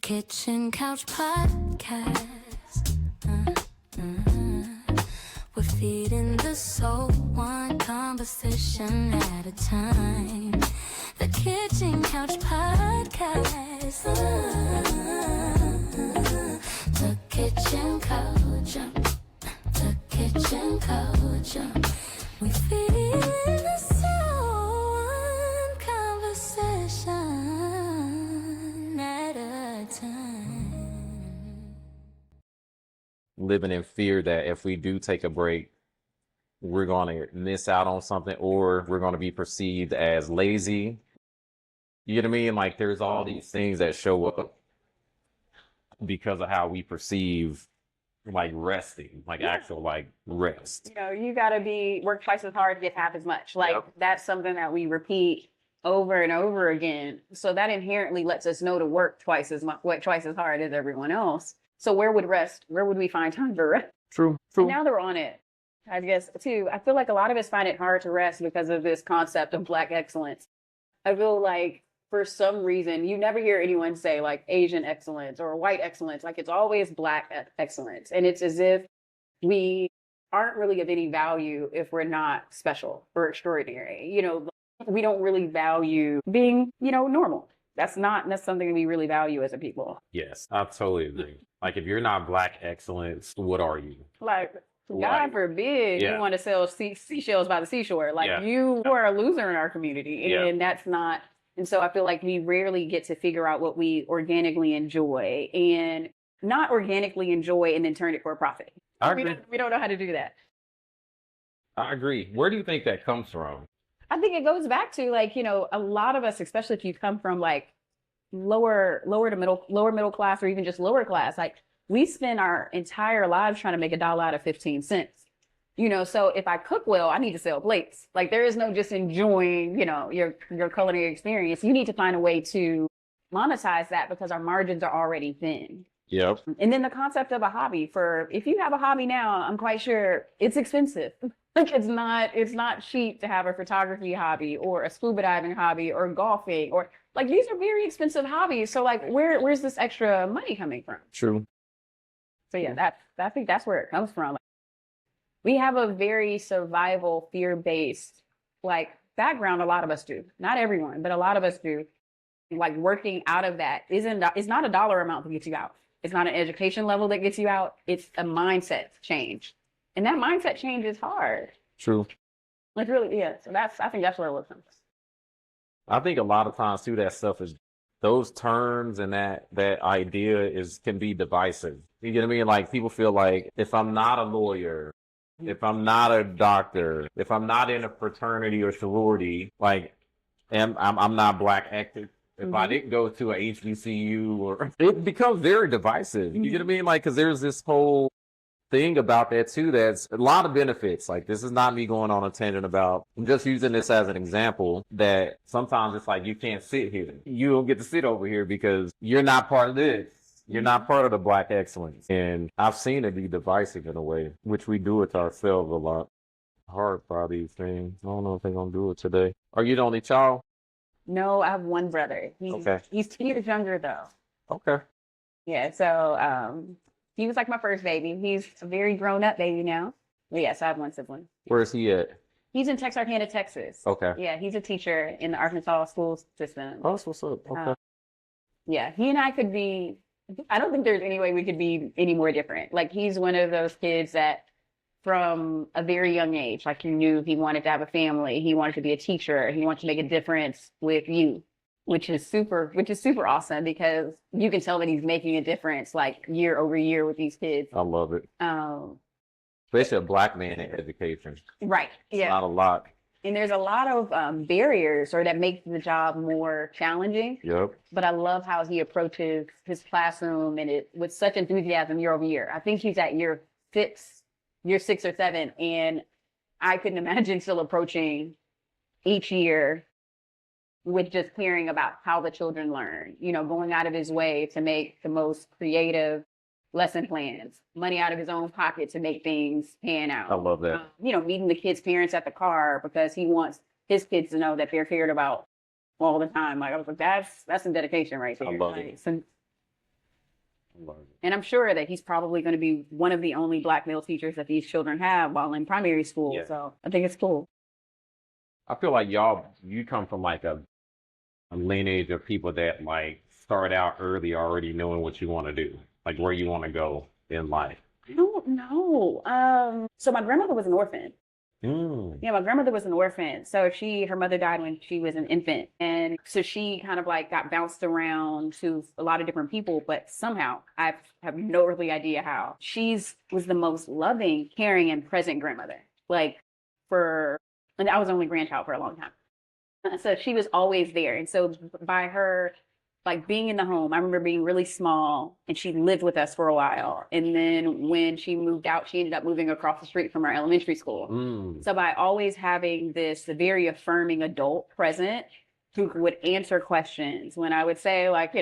Kitchen Couch Podcast. We're feeding the soul one conversation at a time. The Kitchen Couch Podcast. The Kitchen Couch. The Kitchen Couch. We feeding the soul one conversation at a time. Living in fear that if we do take a break, we're going to miss out on something, or we're going to be perceived as lazy. You know what I mean? Like, there's all these things that show up because of how we perceive like resting, like actual like rest. You know, you got to work twice as hard to get half as much. Like, that's something that we repeat over and over again. So that inherently lets us know to work twice as hard as everyone else. So where would we find time for rest? True. And now they're on it. I guess too, I feel like a lot of us find it hard to rest because of this concept of Black excellence. I feel like for some reason, you never hear anyone say like Asian excellence or white excellence. Like, it's always Black excellence. And it's as if we aren't really of any value if we're not special or extraordinary. You know, we don't really value being, normal. That's something we really value as a people. Yes, I totally agree. Like, if you're not Black excellence, what are you? Like, God forbid you want to sell seashells by the seashore. Like, you are a loser in our community. And that's not. And so I feel like we rarely get to figure out what we organically enjoy and not organically enjoy and then turn it for a profit. I agree. We don't know how to do that. I agree. Where do you think that comes from? I think it goes back to like, a lot of us, especially if you come from like lower middle class or even just lower class, like we spend our entire lives trying to make $1 out of 15 cents. So if I cook well, I need to sell plates. Like, there is no just enjoying, your culinary experience. You need to find a way to monetize that because our margins are already thin. Yep. And then the concept of a hobby if you have a hobby now, I'm quite sure it's expensive. Like, it's not cheap to have a photography hobby or a scuba diving hobby or golfing or like, these are very expensive hobbies. So like, where's this extra money coming from? True. So yeah, I think that's where it comes from. We have a very survival, fear-based, like, background. A lot of us do. Not everyone, but a lot of us do. Like, working out of that it's not a dollar amount that gets you out. It's not an education level that gets you out. It's a mindset change. And that mindset change is hard. True. Like, really, yeah. So I think that's where it comes from. I think a lot of times too, that stuff is, those terms and that idea can be divisive. You get what I mean? Like, people feel like, if I'm not a lawyer, if I'm not a doctor, if I'm not in a fraternity or sorority, like, I'm not Black active. If I didn't go to a HBCU, or it becomes very divisive. You get what I mean? Like, because there's this whole thing about that too. That's a lot of benefits. Like, this is not me going on a tangent about. I'm just using this as an example that sometimes it's like, you can't sit here. You don't get to sit over here because you're not part of this. You're not part of the Black excellence. And I've seen it be divisive in a way, which we do it to ourselves a lot. Hard by these things. I don't know if they're going to do it today. Are you the only child? No, I have one brother. He's 2 years younger though. Okay. Yeah, so he was like my first baby. He's a very grown up baby now. But yes, I have one sibling. Where's he at? He's in Texarkana, Texas. Okay. Yeah, he's a teacher in the Arkansas school system. Oh, that's what's up. Okay. Yeah, he and I could be, I don't think there's any way we could be any more different. Like, he's one of those kids that from a very young age, like, he knew he wanted to have a family. He wanted to be a teacher. He wanted to make a difference with you, which is super awesome because you can tell that he's making a difference like year over year with these kids. I love it. Especially a Black man in education. Right. It's not a lot. And there's a lot of barriers that make the job more challenging. Yep. But I love how he approaches his classroom and it with such enthusiasm year over year. I think he's at year 6 or 7, and I couldn't imagine still approaching each year with just caring about how the children learn. Going out of his way to make the most creative lesson plans, money out of his own pocket to make things pan out. I love that. Meeting the kids' parents at the car because he wants his kids to know that they're cared about all the time. Like, I was like, that's some dedication right there. I love it. And I'm sure that he's probably going to be one of the only Black male teachers that these children have while in primary school. Yeah. So I think it's cool. I feel like you come from like a lineage of people that like start out early already knowing what you want to do, like where you want to go in life. I don't know. So my grandmother was an orphan. Yeah, my grandmother was an orphan. So her mother died when she was an infant. And so she kind of like got bounced around to a lot of different people, but somehow I have no earthly idea how. Was the most loving, caring, and present grandmother. And I was only grandchild for a long time. So she was always there. And so by her like being in the home, I remember being really small and she lived with us for a while. And then when she moved out, she ended up moving across the street from our elementary school. So by always having this very affirming adult present who would answer questions when I would say like,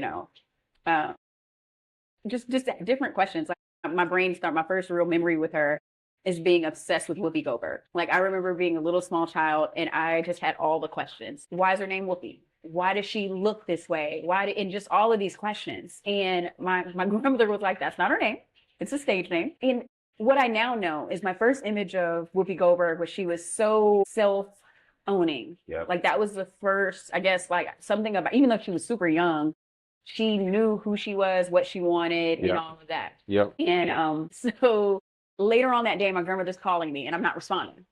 just different questions. Like my first real memory with her is being obsessed with Whoopi Goldberg. Like I remember being a little small child and I just had all the questions. Why is her name Whoopi? Why does she look this way? And just all of these questions. And my grandmother was like, that's not her name. It's a stage name. And what I now know is my first image of Whoopi Goldberg was she was so self-owning. Yep. Like that was the first, I guess, like something about, even though she was super young, she knew who she was, what she wanted, and all of that. Yep. And so later on that day, my grandmother's calling me and I'm not responding.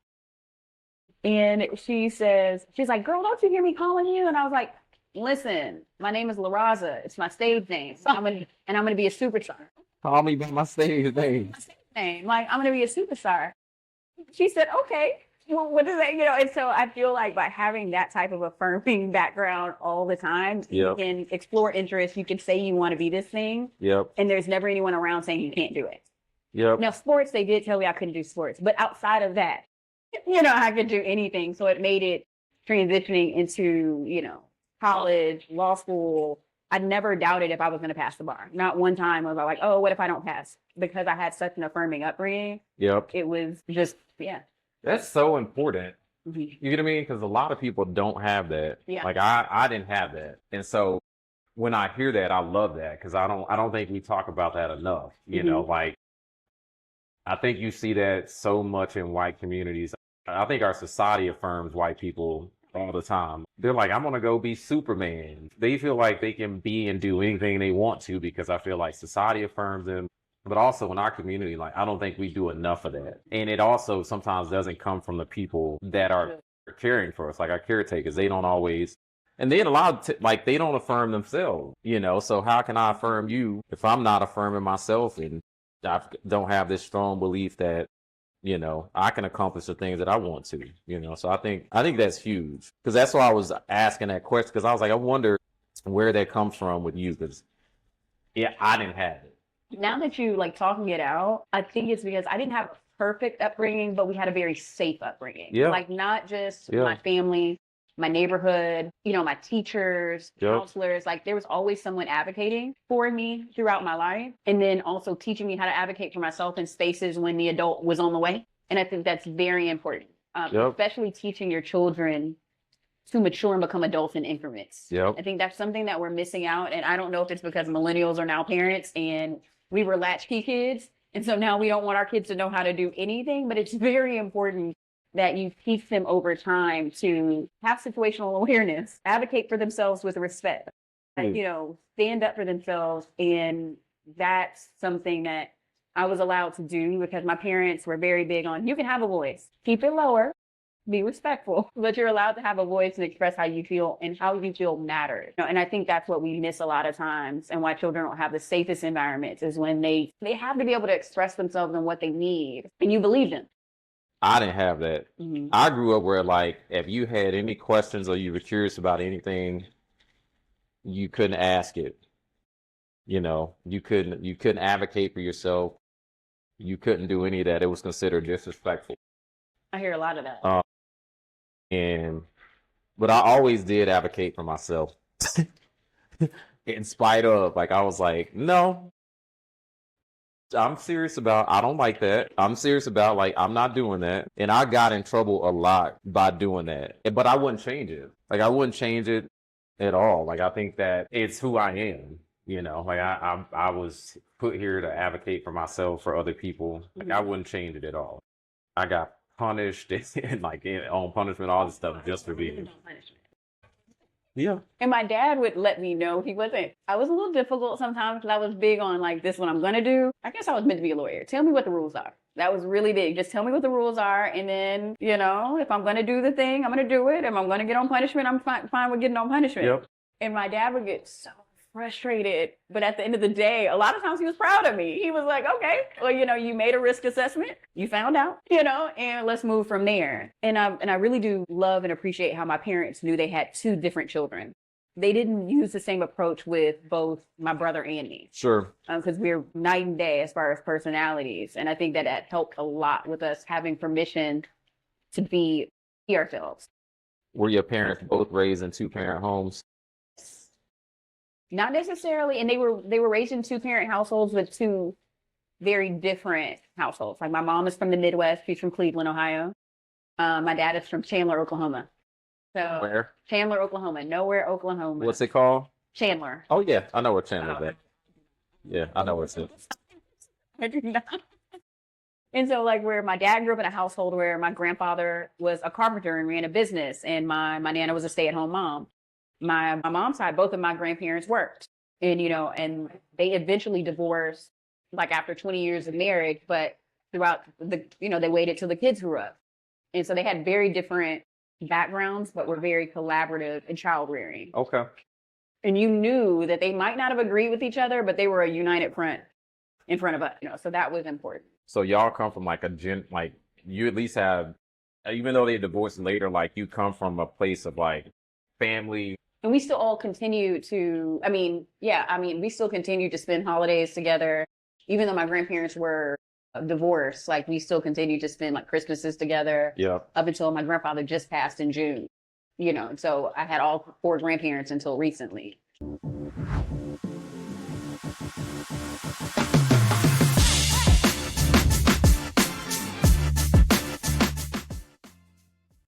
And she's like, girl, don't you hear me calling you? And I was like, listen, my name is La Raza. It's my stage name. So I'm going to be a superstar. Call me by my stage name. My stage name. Like, I'm going to be a superstar. She said, okay. Well, what is that? And so I feel like by having that type of affirming background all the time, you can explore interests. You can say you want to be this thing. Yep. And there's never anyone around saying you can't do it. Yep. Now, sports, they did tell me I couldn't do sports. But outside of that, I could do anything. So it made it transitioning into, college, law school. I never doubted if I was going to pass the bar. Not one time was I like, oh, what if I don't pass? Because I had such an affirming upbringing. Yep. It was just, That's so important. Mm-hmm. You get what I mean? Because a lot of people don't have that. Yeah. Like I didn't have that. And so when I hear that, I love that because I don't think we talk about that enough. You know, like I think you see that so much in white communities. I think our society affirms white people all the time. They're like, I'm going to go be Superman. They feel like they can be and do anything they want to because I feel like society affirms them. But also in our community, like, I don't think we do enough of that. And it also sometimes doesn't come from the people that are caring for us, like our caretakers. They don't always, and then a lot of, they don't affirm themselves, so how can I affirm you if I'm not affirming myself and I don't have this strong belief that, I can accomplish the things that I want to, so I think that's huge because that's why I was asking that question because I was like, I wonder where that comes from with you because, I didn't have it. Now that you talking it out, I think it's because I didn't have a perfect upbringing, but we had a very safe upbringing. Yeah. Like not just my family, my neighborhood, my teachers, counselors, there was always someone advocating for me throughout my life. And then also teaching me how to advocate for myself in spaces when the adult was on the way. And I think that's very important, especially teaching your children to mature and become adults in increments. I think that's something that we're missing out. And I don't know if it's because millennials are now parents and we were latchkey kids. And so now we don't want our kids to know how to do anything, but it's very important that you teach them over time to have situational awareness, advocate for themselves with respect, stand up for themselves. And that's something that I was allowed to do because my parents were very big on, you can have a voice, keep it lower, be respectful, but you're allowed to have a voice and express how you feel and how you feel matters. And I think that's what we miss a lot of times and why children don't have the safest environments is when they have to be able to express themselves and what they need and you believe them. I didn't have that. I grew up where if you had any questions or you were curious about anything, you couldn't ask it. You couldn't advocate for yourself. You couldn't do any of that. It was considered disrespectful. I hear a lot of that. But I always did advocate for myself. In spite of, I was like, no, I'm serious about, I don't like that. I'm serious about, I'm not doing that. And I got in trouble a lot by doing that. But I wouldn't change it. I wouldn't change it at all. I think that it's who I am. You know, like I was put here to advocate for myself, for other people. Like I wouldn't change it at all. I got punished and like on punishment, all this stuff just for being. Yeah. And my dad would let me know he wasn't. I was a little difficult sometimes because I was big on like this is what I'm gonna do. I guess I was meant to be a lawyer. Tell me what the rules are. That was really big. Just tell me what the rules are, and then you know if I'm gonna do the thing, I'm gonna do it. If I'm gonna get on punishment, I'm fine with getting on punishment. Yep. And my dad would get so frustrated, but at the end of the day, a lot of times he was proud of me. He was like, okay, well, you know, you made a risk assessment, you found out, you know, and let's move from there. And I really do love and appreciate how my parents knew they had two different children. They didn't use the same approach with both my brother and me. Sure. Because we're night and day as far as personalities. And I think that helped a lot with us having permission to be ourselves. Were your parents both raised in two-parent homes? Not necessarily, and they were raised in two-parent households with two very different households. Like my mom is from the Midwest; she's from Cleveland, Ohio. My dad is from Chandler, Oklahoma. So Where? Chandler, Oklahoma. Nowhere, Oklahoma. What's it called? Chandler. Oh yeah, I know where Chandler's at. Yeah, I know where it's at. I do not. And so, like, where my dad grew up in a household where my grandfather was a carpenter and ran a business, and my nana was a stay-at-home mom. My mom's side, both of my grandparents worked, and you know, and they eventually divorced like after 20 years of marriage, but throughout they waited till the kids grew up, and so they had very different backgrounds, but were very collaborative in child rearing. Okay. And you knew that they might not have agreed with each other, but they were a united front in front of us, you know, so that was important. So y'all come from like like you at least have, even though they divorced later, like you come from a place of like family. And we still all continue to, we still continue to spend holidays together. Even though my grandparents were divorced, like we still continue to spend like Christmases together. Yeah. Up until my grandfather just passed in June, you know, so I had all four grandparents until recently.